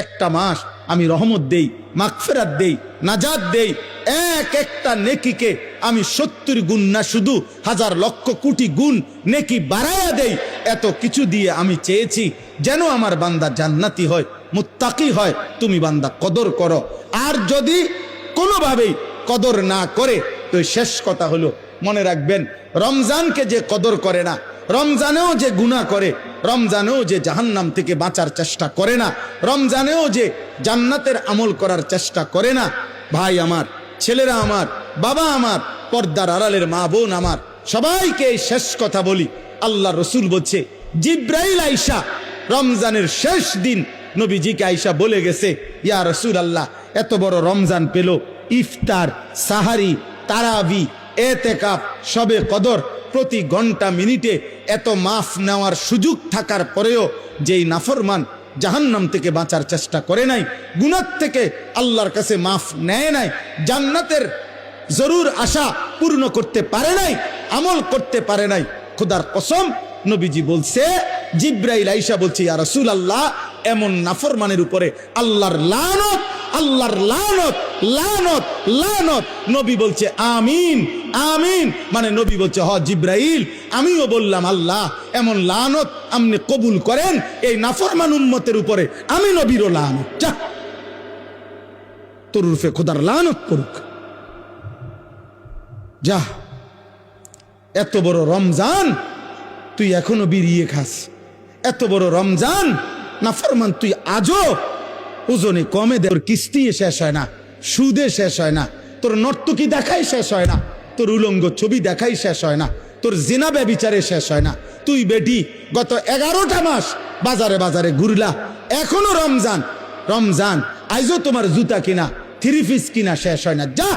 একটা মাস আমি রহমত দেই, মাগফিরাত দেই, নাজাত দেই, এক একটা নেকিকে আমি 70 গুণ না শুধু হাজার লক্ষ কোটি গুণ নেকি বাড়ায়া দেই। এত কিছু দিয়ে আমি চেয়েছি যেন আমার বান্দা জান্নাতি হয়, মুত্তাকি হয়। তুমি বান্দা কদর করো। আর যদি কোনোভাবেই কদর না করে তো শেষ কথা হলো, মনে রাখবেন রমজানকে যে কদর করে না, রমজানেও যে গুনাহ করে, রমজানেও যে জাহান্নাম থেকে বাঁচার চেষ্টা করে না, রমজানেও যে জান্নাতের আমল করার চেষ্টা করে না, ভাই আমার, ছেলেরা আমার, বাবা আমার, পর্দার আড়ালের মা বোন আমার, সবাইকে এই শেষ কথা বলি। আল্লাহ রসুল বলছে, জিব্রাইল আইসা রমজানের শেষ দিন নবীজিকে আইসা বলে গেছে, ইয়া রসুল আল্লাহ, এত বড় রমজান পেল, ইফতার, সাহারি, তারাবি, এতেকাফ, শবে কদর, প্রতি ঘন্টা মিনিটে এত মাফ নেওয়ার সুযোগ থাকার পরেও যেই নাফরমান জাহান্নাম থেকে বাঁচার চেষ্টা করে নাই, গুনাহ থেকে আল্লাহর কাছে মাফ নেয় নাই, জান্নাতের জরুর আশা পূর্ণ করতে পারে নাই, আমল করতে পারে নাই, খোদার কসম নবীজি বলছে, জিব্রাইল আইসা বলছে, ইয়া রাসূলুল্লাহ, এমন নাফরমানের উপরে আল্লাহর লানত, আল্লাহর লানত, লানত, লানত। নবী বলছে আমিন, আমিন। মানে নবী বলছে, হ জিব্রাইল, আমিও বললাম আল্লাহ এমন লানত আপনি কবুল করেন এই নাফরমান উম্মতের উপরে, আমি নবীরও লানত, যা তোর রূপে খোদার লানত করুক, যা। এত বড় রমজান তুই এখনো বিড়িয়ে খাস, এত বড় রমজান নাফরমান তুই আজও ওজনে কমে দে, তোর কিস্তি শেষ হয় না, সুদে শেষ হয় না, তোর নর্তকী দেখাই শেষ হয় না, তোর উলঙ্গ ছবি দেখাই শেষ হয় না, তোর জিনা ব্যভিচারে শেষ হয় না। তুই বেটি গত 11টা মাস বাজারে বাজারে ঘুরলা, এখনো রমজান, রমজান আইজও তোমার জুতা কিনা, 3 পিস কিনা শেষ হয় না, যা।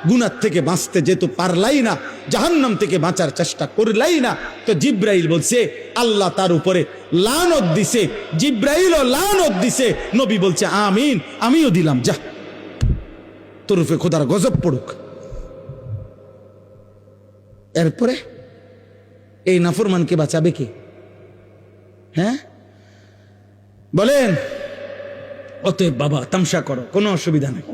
গুনাহ থেকে বাঁচতে যেহেতু পারলাই না, জাহান্নাম থেকে বাঁচার চেষ্টা করলাই না, তো জিব্রাইল বলছে আল্লাহ তার উপরে লানত দিছে, জিব্রাইলও লানত দিছে। নবী বলছে আমিন, আমিও দিলাম, যা তোর উপরে খোদার গজব পড়ুক। এরপরে এই নাফরমানকে বাঁচাবে কে? হ্যাঁ বলেন? অতএব বাবা তামসা করো, কোনো অসুবিধা নেই।